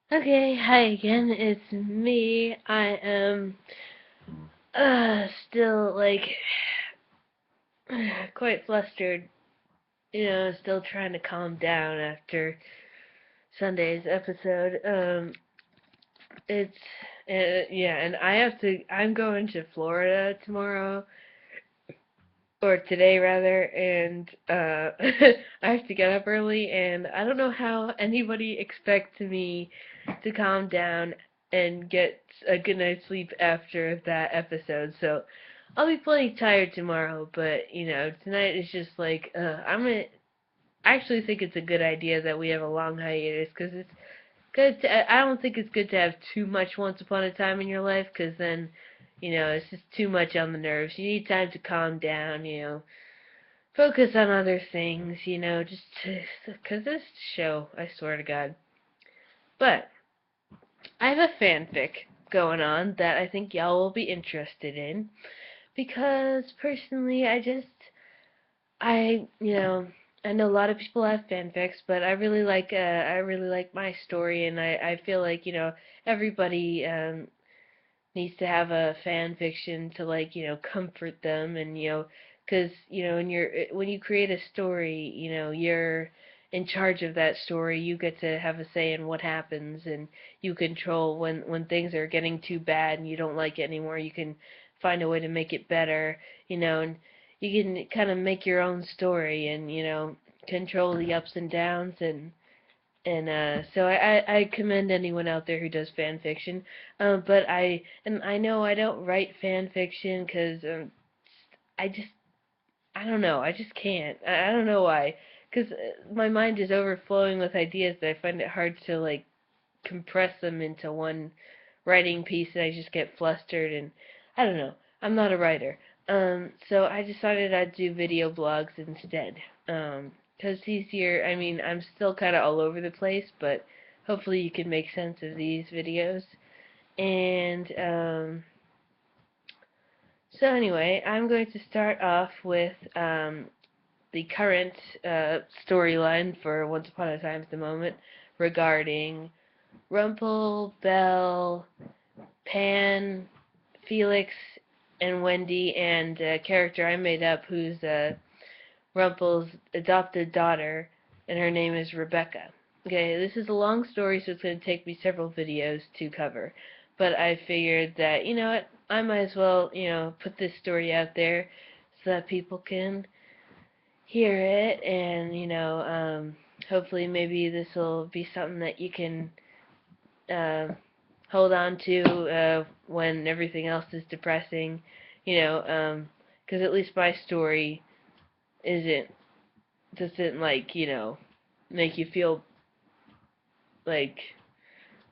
Okay, hi again. It's me. I am still quite flustered. Still trying to calm down after Sunday's episode. It's yeah, and I'm going to Florida tomorrow or today rather, and I have to get up early, and I don't know how anybody expects me to calm down and get a good night's sleep after that episode. So I'll be plenty tired tomorrow, but tonight is just I actually think it's a good idea that we have a long hiatus because it's good to, I don't think it's good to have too much once upon a time in your life because then it's just too much on the nerves. You need time to calm down, focus on other things, just because this show, I swear to God. But I have a fanfic going on that I think y'all will be interested in because personally, I know a lot of people have fanfics, but I really like my story, and I feel like everybody needs to have a fan fiction to comfort them and because when you create a story, you're in charge of that story. You get to have a say in what happens, and you control when things are getting too bad and you don't like it anymore. You can find a way to make it better, and you can kind of make your own story and control the ups and downs and so I commend anyone out there who does fan fiction. But I know I don't write fan fiction because I just I don't know, I just can't. I don't know why. Because my mind is overflowing with ideas that I find it hard to compress them into one writing piece, and I just get flustered and I don't know. I'm not a writer. So I decided I'd do video blogs instead. Because easier. I mean, I'm still kind of all over the place, but hopefully you can make sense of these videos. And so anyway, I'm going to start off with the current storyline for Once Upon a Time at the Moment regarding Rumple, Belle, Pan, Felix, and Wendy, and a character I made up who's Rumple's adopted daughter, and her name is Rebecca. Okay, this is a long story, so it's going to take me several videos to cover. But I figured that, you know what, I might as well, put this story out there so that people can hear it, and, hopefully maybe this will be something that you can uh, hold on to when everything else is depressing, because at least my story isn't doesn't make you feel like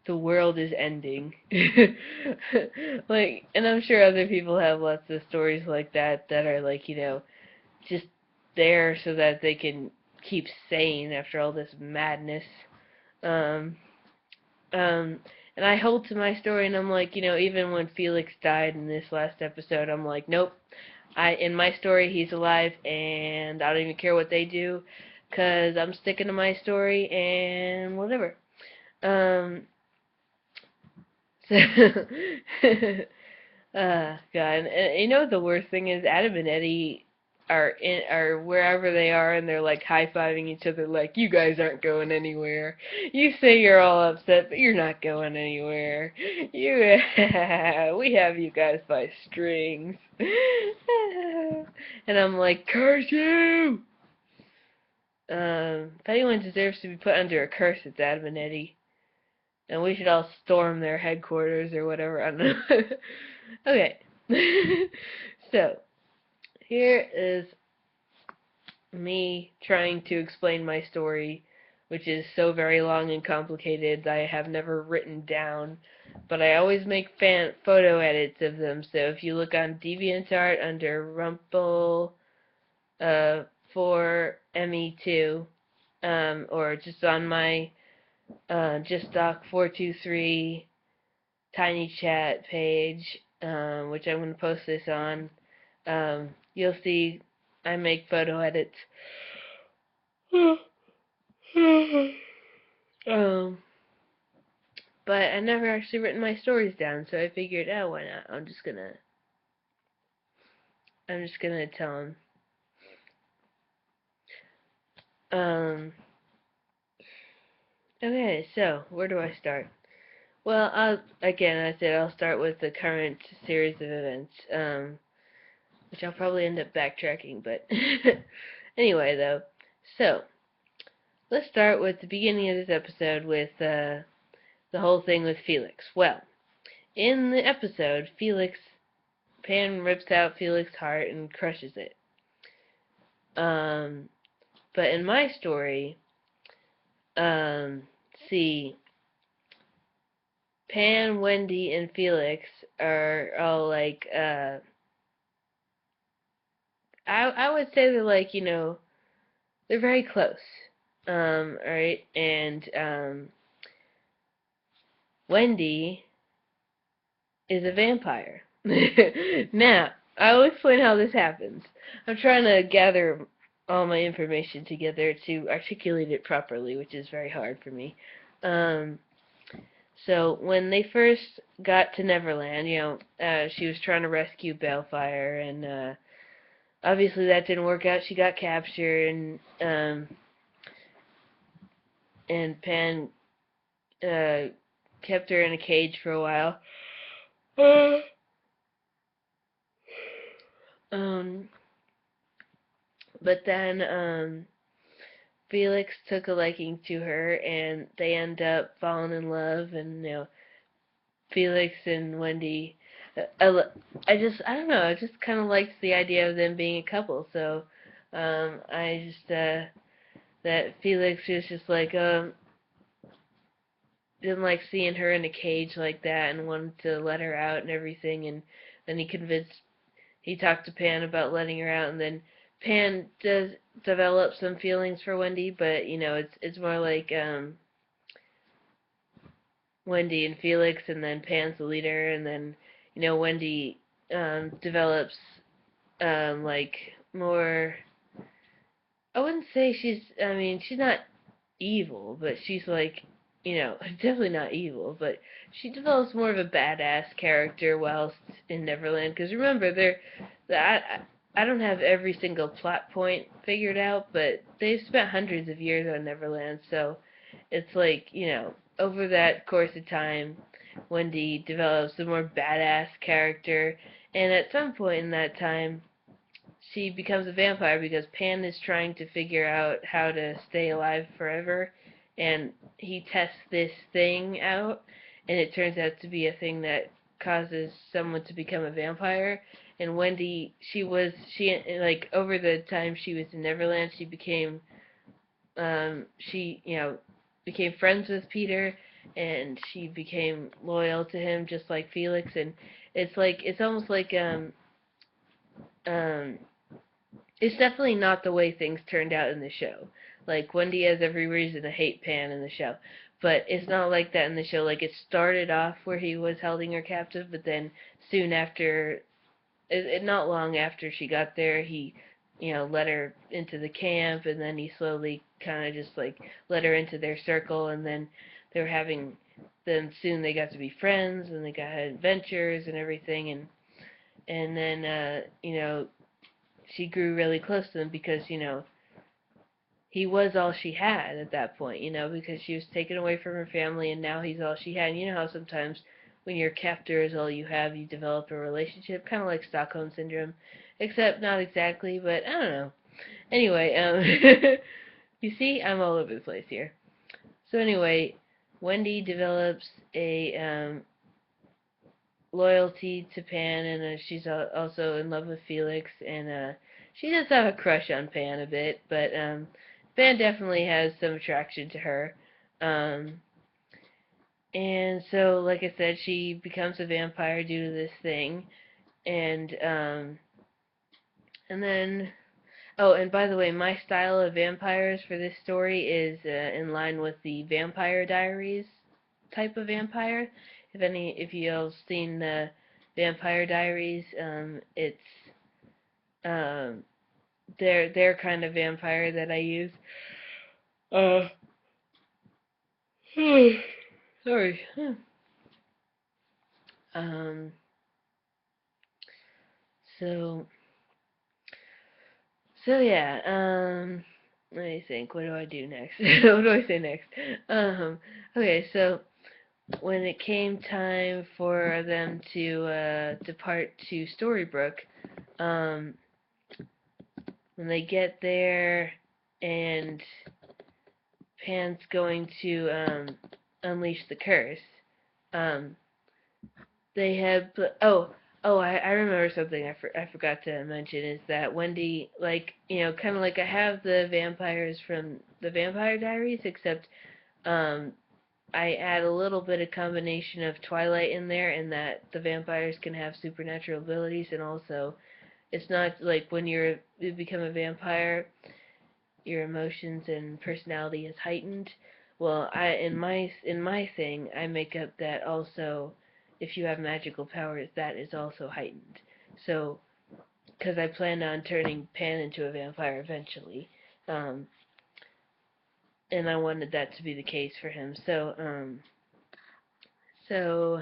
the world is ending. And I'm sure other people have lots of stories like that that are just there so that they can keep sane after all this madness. Um, um, and I hold to my story, and I'm like, even when Felix died in this last episode, I'm like, nope. In my story, he's alive, and I don't even care what they do, cause I'm sticking to my story and whatever. Um, so, God, and you know what the worst thing is? Adam and Eddie are wherever they are, and they're like high fiving each other, like you guys aren't going anywhere. You say you're all upset, but you're not going anywhere. You, we have you guys by strings. And I'm like, curse you! If anyone deserves to be put under a curse, it's Adam and Eddie. And we should all storm their headquarters or whatever. I don't know. Okay. So, here is me trying to explain my story, which is so very long and complicated that I have never written down. But I always make photo edits of them. So if you look on DeviantArt under Rumple uh, for ME2, or just on my JustDoc423 tiny chat page, which I'm going to post this on, you'll see I make photo edits. um, but I never actually written my stories down, so I figured, oh, why not? I'm just gonna tell him. Okay, so where do I start? Well, I said I'll start with the current series of events, which I'll probably end up backtracking, but anyway, though. So, let's start with the beginning of this episode with the whole thing with Felix. Well, in the episode, Pan rips out Felix's heart and crushes it. But in my story, see, Pan, Wendy, and Felix are all like, I would say they're like, they're very close. Alright, and, Wendy is a vampire. Now, I will explain how this happens. I'm trying to gather all my information together to articulate it properly, which is very hard for me. So when they first got to Neverland, she was trying to rescue Balefire, and obviously that didn't work out. She got captured, and Pan kept her in a cage for a while. Um, but then Felix took a liking to her, and they end up falling in love, and Felix and Wendy. I don't know. I just kind of liked the idea of them being a couple. So, I just that Felix was just like didn't like seeing her in a cage like that, and wanted to let her out and everything. And then he talked to Pan about letting her out, and then Pan does develop some feelings for Wendy, but it's more like Wendy and Felix, and then Pan's the leader, and then Wendy develops like more. I wouldn't say she's. I mean, she's not evil, but she's like definitely not evil, but she develops more of a badass character whilst in Neverland. Because remember, I don't have every single plot point figured out, but they've spent hundreds of years on Neverland, so it's like, over that course of time, Wendy develops a more badass character, and at some point in that time, she becomes a vampire because Pan is trying to figure out how to stay alive forever, and he tests this thing out, and it turns out to be a thing that causes someone to become a vampire. And Wendy, she like over the time she was in Neverland, she became friends with Peter, and she became loyal to him just like Felix. And it's almost like um it's definitely not the way things turned out in the show. Like, Wendy has every reason to hate Pan in the show. But it's not like that in the show. Like, it started off where he was holding her captive, but then soon after, not long after she got there, he, let her into the camp, and then he slowly kind of just, like, let her into their circle, and then they were having, then soon they got to be friends, and they got adventures and everything, and then, she grew really close to him because, he was all she had at that point, because she was taken away from her family and now he's all she had. And you know how sometimes when your captor is all you have, you develop a relationship, kind of like Stockholm Syndrome, except not exactly, but I don't know. Anyway, you see, I'm all over the place here. So anyway, Wendy develops a loyalty to Pan, and she's also in love with Felix, and she does have a crush on Pan a bit, but Pan definitely has some attraction to her. Um, and so, like I said, she becomes a vampire due to this thing, and and then, oh, and by the way, my style of vampires for this story is in line with the Vampire Diaries type of vampire. If you all seen the Vampire Diaries, it's um, their kind of vampire that I use. Uh, Sorry. Um, so, so yeah, let me think, what do I do next? What do I say next? Um, okay, so, when it came time for them to, depart to Storybrooke, um, when they get there, and Pan's going to, unleash the curse, um, they have, I remember something I forgot to mention is that Wendy, like, kind of like I have the vampires from the Vampire Diaries, except, um, I add a little bit of combination of Twilight in there, and that the vampires can have supernatural abilities, and also it's not like when you become a vampire, your emotions and personality is heightened. Well, in my thing, I make up that also, if you have magical powers, that is also heightened. So, because I plan on turning Pan into a vampire eventually, um, and I wanted that to be the case for him. So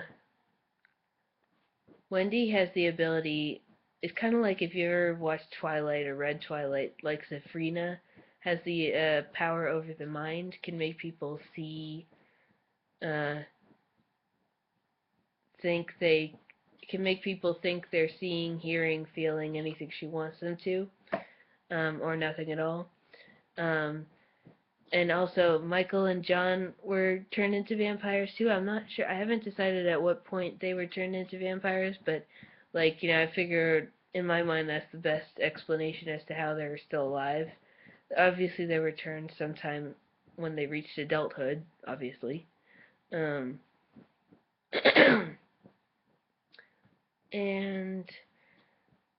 Wendy has the ability. It's kind of like if you ever watched Twilight or read Twilight, like Sabrina has the power over the mind, can make people see, uh, think they, can make people think they're seeing, hearing, feeling anything she wants them to, or nothing at all. Um, and also, Michael and John were turned into vampires too. I'm not sure. I haven't decided at what point they were turned into vampires, but like, I figured in my mind that's the best explanation as to how they were still alive. Obviously, they were turned sometime when they reached adulthood, obviously. Um, and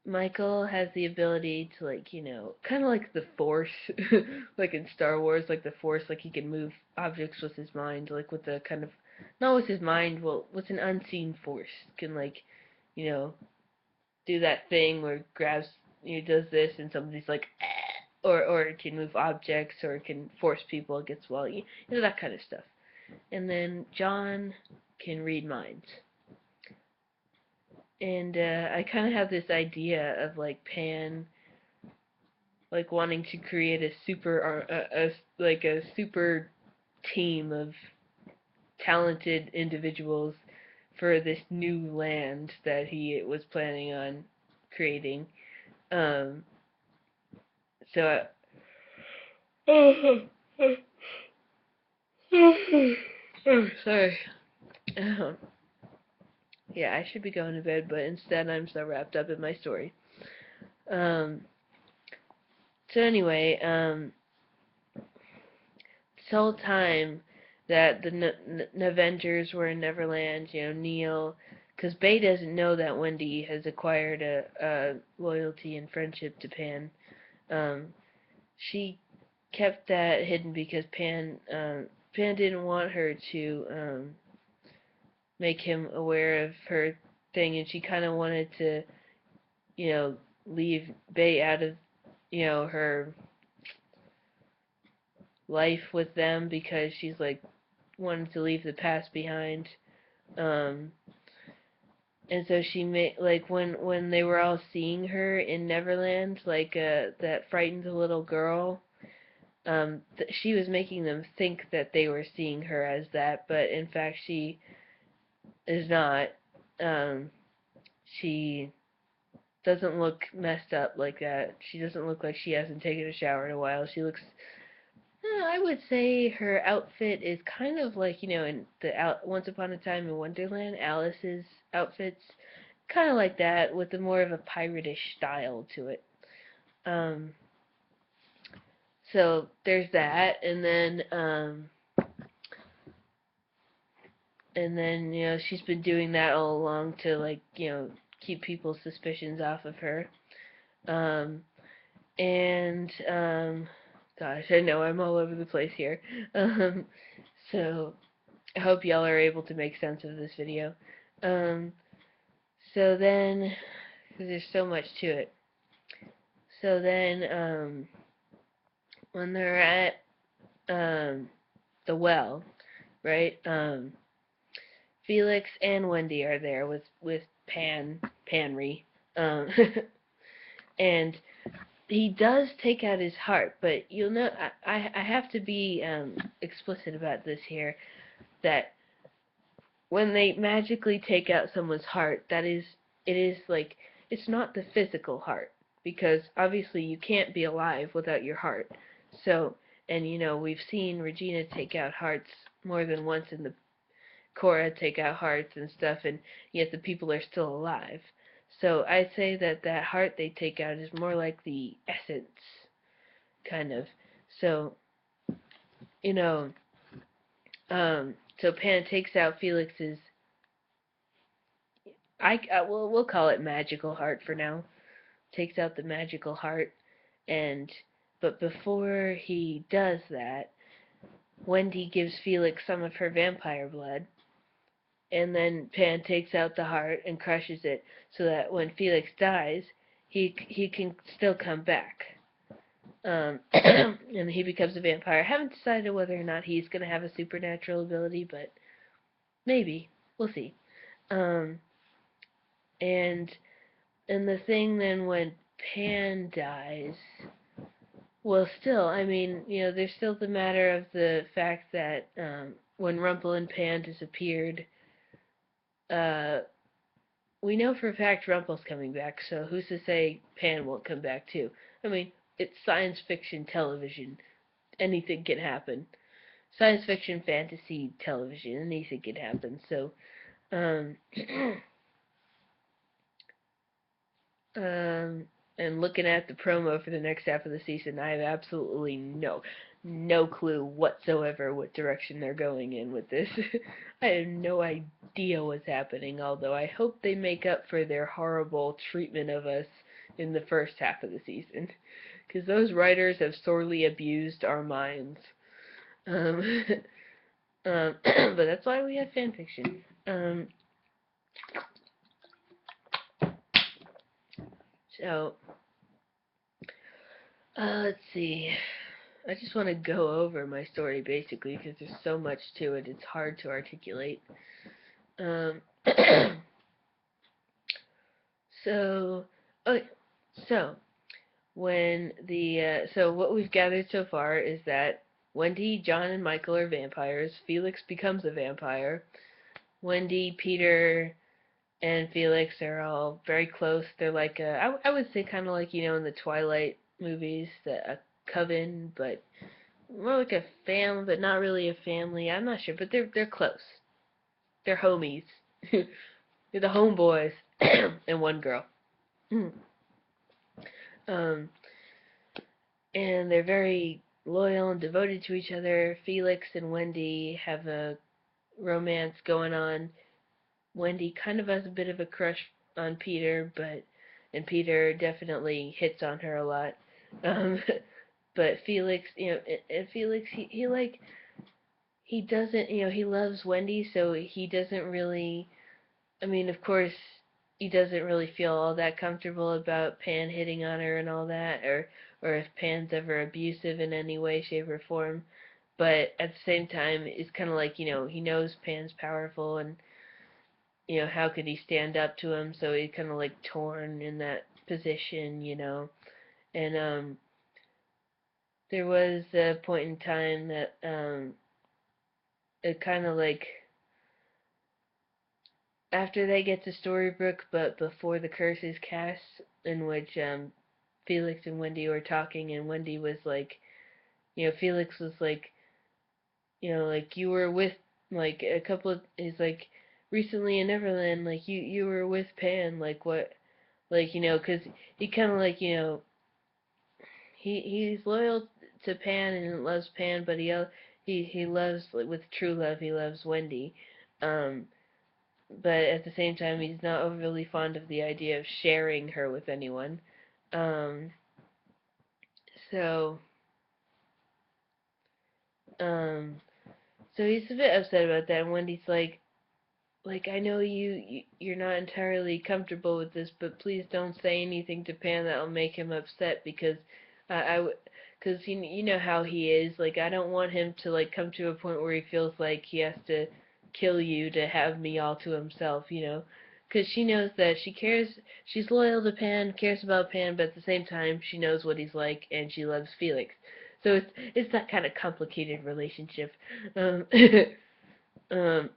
Michael has the ability to, like, kind of like the Force, like in Star Wars, like the Force, like he can move objects with his mind, like with the kind of, not with his mind, well, with an unseen force, can, like, you know, do that thing where it grabs, does this and somebody's like, or it can move objects, or it can force people against wall, that kind of stuff. And then John can read minds. And I kind of have this idea of like Pan, like wanting to create a super, like a super team of talented individuals for this new land that he was planning on creating. Um, so, oh, sorry. Yeah, I should be going to bed, but instead I'm so wrapped up in my story. Um, so anyway, this whole time that the Avengers were in Neverland, Neil, because Bay doesn't know that Wendy has acquired a loyalty and friendship to Pan. Um, she kept that hidden because Pan didn't want her to make him aware of her thing, and she kind of wanted to, leave Bay out of, her life with them because she's like wanted to leave the past behind. Um, and so she made, like, when they were all seeing her in Neverland, like that frightened little girl. She was making them think that they were seeing her as that, but in fact she is not. Um, she doesn't look messed up like that. She doesn't look like she hasn't taken a shower in a while. She looks, I would say her outfit is kind of like, in the Once Upon a Time in Wonderland, Alice's outfits, kind of like that, with a more of a pirate-ish style to it. Um, so there's that, and then she's been doing that all along to, like, keep people's suspicions off of her. Um, and gosh, I know I'm all over the place here. Um, so I hope y'all are able to make sense of this video. Um, so then, because there's so much to it. So then, when they're at the well, right? Felix and Wendy are there with Panry, um, and he does take out his heart. But you'll know I have to be explicit about this here, that when they magically take out someone's heart, it is like it's not the physical heart, because obviously you can't be alive without your heart. So, and we've seen Regina take out hearts more than once in the Cora take out hearts and stuff, and yet the people are still alive. So I'd say that that heart they take out is more like the essence, kind of. So, you know, so Pan takes out Felix's, we'll call it magical heart for now. Takes out the magical heart, and but before he does that, Wendy gives Felix some of her vampire blood, and then Pan takes out the heart and crushes it so that when Felix dies, he can still come back. And he becomes a vampire. I haven't decided whether or not he's going to have a supernatural ability, but maybe. We'll see. Um, and and the thing then when Pan dies, well, still, I mean, there's still the matter of the fact that when Rumple and Pan disappeared, uh, we know for a fact Rumple's coming back, so who's to say Pan won't come back too? I mean, it's science fiction television. Anything can happen. Science fiction, fantasy television, anything can happen. So, um, and looking at the promo for the next half of the season, I have absolutely no clue whatsoever what direction they're going in with this. I have no idea what's happening, although I hope they make up for their horrible treatment of us in the first half of the season, because those writers have sorely abused our minds. Um, but that's why we have fanfiction. So, let's see. I just want to go over my story basically because there's so much to it. It's hard to articulate. Um, so, okay. So so what we've gathered so far is that Wendy, John, and Michael are vampires. Felix becomes a vampire. Wendy, Peter, and Felix are all very close. They're like I would say kind of like in the Twilight movies, a coven, but more like a family, but not really a family. I'm not sure, but they're close. They're homies. They're the homeboys and one girl. um, and they're very loyal and devoted to each other. Felix and Wendy have a romance going on. Wendy kind of has a bit of a crush on Peter, and Peter definitely hits on her a lot. Um, but Felix, and Felix, he doesn't, he loves Wendy, so he doesn't really, I mean, of course, he doesn't really feel all that comfortable about Pan hitting on her and all that, or if Pan's ever abusive in any way, shape, or form. But at the same time, it's kind of like, he knows Pan's powerful, and, how could he stand up to him? So he's kind of like torn in that position. And, there was a point in time that, it kind of like, after they get to Storybrooke, but before the curse is cast, in which Felix and Wendy were talking, and Wendy was like, Felix was like, like you were with like a couple of, he's like, recently in Neverland, like you were with Pan, like what, like 'cause he kind of like he's loyal to Pan and loves Pan, but he loves, like, with true love, he loves Wendy. Um, but at the same time he's not overly fond of the idea of sharing her with anyone. Um, so um, so he's a bit upset about that, and Wendy's like I know you're not entirely comfortable with this, but please don't say anything to Pan that'll make him upset, because because you know how he is. Like I don't want him to like come to a point where he feels like he has to kill you to have me all to himself, you know, because she knows that she cares, she's loyal to Pan, cares about Pan, but at the same time she knows what he's like and she loves Felix. So it's that kind of complicated relationship. Um, um,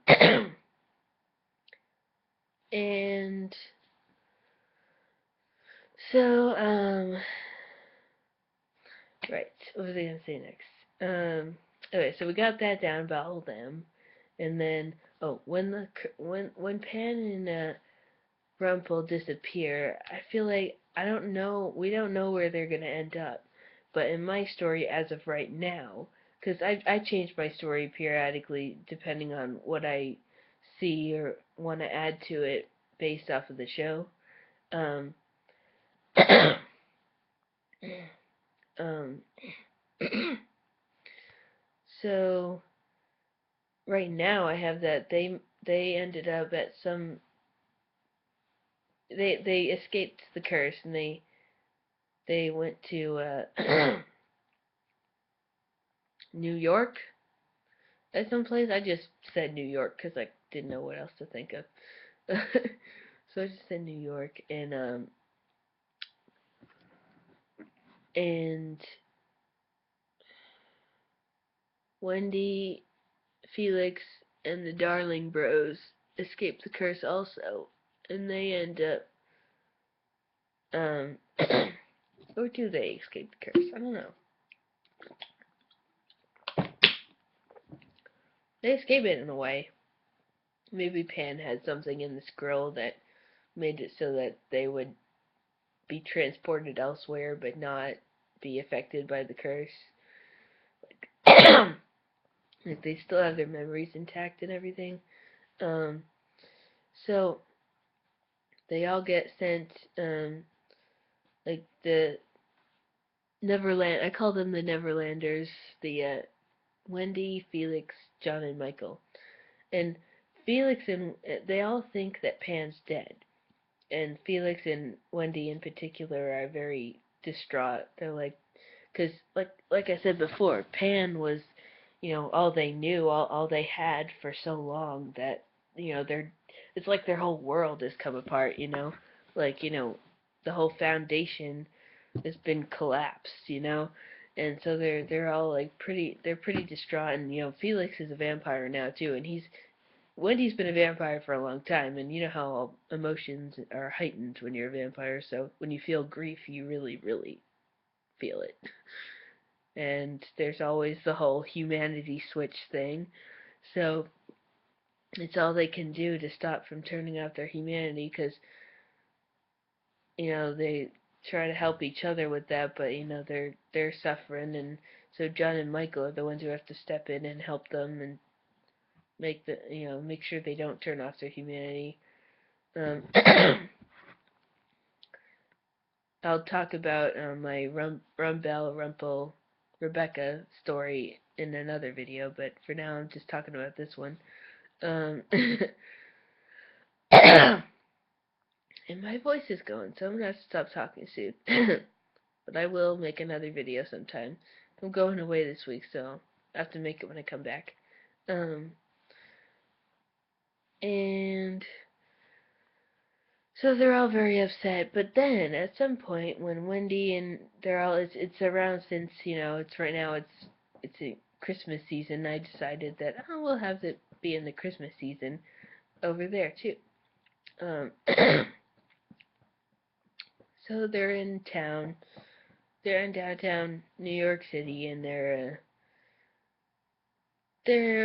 and so right, what was I gonna say next? Okay, so we got that down about all them, and then when Pan and Rumple disappear, I feel like we don't know where they're gonna end up. But in my story, as of right now, because I change my story periodically depending on what I see or want to add to it based off of the show. Um, um, so right now I have that they ended up at some they escaped the curse and they went to New York at some place. I just said New York because I didn't know what else to think of. So I just said New York and Wendy, Felix, and the Darling Bros escape the curse also, and they end up um or do they escape the curse? I don't know. They escape it in a way. Maybe Pan had something in this grill that made it so that they would be transported elsewhere but not be affected by the curse. Like they still have their memories intact and everything. Um, so they all get sent, like the Neverland. I call them the Neverlanders. The Wendy, Felix, John, and Michael. And Felix and they all think that Pan's dead. And Felix and Wendy in particular are very distraught. They're like, because like I said before, Pan was, you know, all they knew, all they had for so long that you know it's like their whole world has come apart. You know, like you know, the whole foundation has been collapsed. You know. And so they're all like pretty distraught, and you know Felix is a vampire now too, and Wendy's been a vampire for a long time, and you know how emotions are heightened when you're a vampire, so when you feel grief, you really, really feel it. And there's always the whole humanity switch thing, so it's all they can do to stop from turning off their humanity, because, you know, they try to help each other with that, but, you know, they're suffering, and so John and Michael are the ones who have to step in and help them and make sure they don't turn off their humanity. Um, I'll talk about my Rumbell, Rumple, Rebecca story in another video, but for now I'm just talking about this one. And my voice is going, so I'm gonna have to stop talking soon. But I will make another video sometime. I'm going away this week, so I have to make it when I come back. And so they're all very upset, but then at some point when Wendy and they're all it's around since you know it's right now it's a Christmas season. I decided that we'll have it be in the Christmas season over there too. Um, so they're in town. They're in downtown New York City, and they're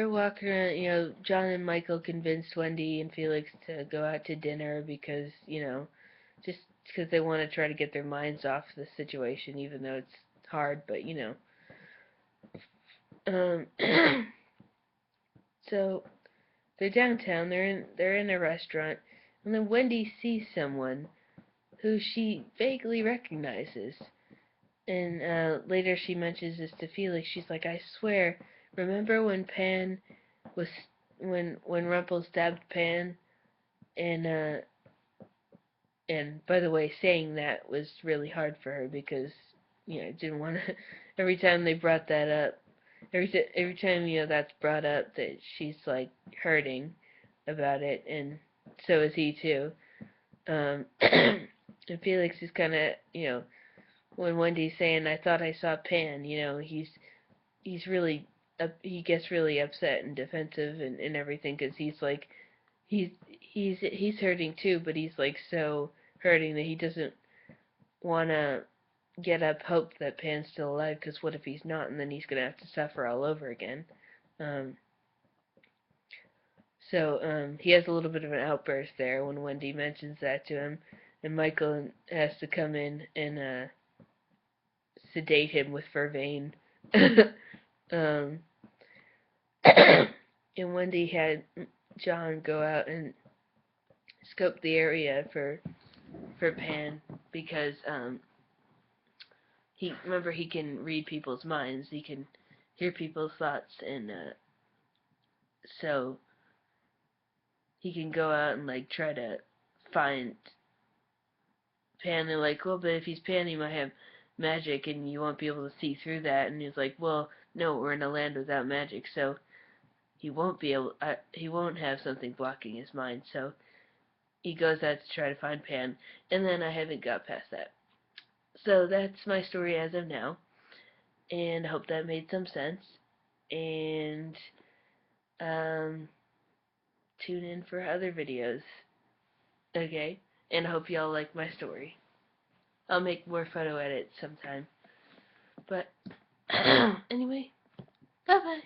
walking around. You know, John and Michael convinced Wendy and Felix to go out to dinner because you know just because they want to try to get their minds off the situation, even though it's hard. But you know, um, so they're downtown. They're in a restaurant, and then Wendy sees someone who she vaguely recognizes. And later she mentions this to Felix. She's like, "I swear, remember when Pan was when Rumple stabbed Pan and and by the way, saying that was really hard for her because, you know, didn't want to, every time they brought that up, every time that's brought up, that she's like hurting about it, and so is he too. And Felix is kind of, when Wendy's saying, "I thought I saw Pan," he's really he gets really upset and defensive and everything, because he's like he's hurting too, but he's like so hurting that he doesn't want to get up hope that Pan's still alive, because what if he's not, and then he's gonna have to suffer all over again. Um, so he has a little bit of an outburst there when Wendy mentions that to him, and Michael has to come in and sedate him with Vervain. um, and Wendy had John go out and scope the area for Pan, because he can read people's minds, he can hear people's thoughts, and so he can go out and like try to find Pan. And like, well, but if he's Pan, he might have magic, and you won't be able to see through that. And he's like, well, no, we're in a land without magic, so he won't have something blocking his mind. So he goes out to try to find Pan, and then I haven't got past that. So that's my story as of now, and I hope that made some sense. And um, tune in for other videos, okay? And I hope y'all like my story. I'll make more photo edits sometime. But anyway, bye bye.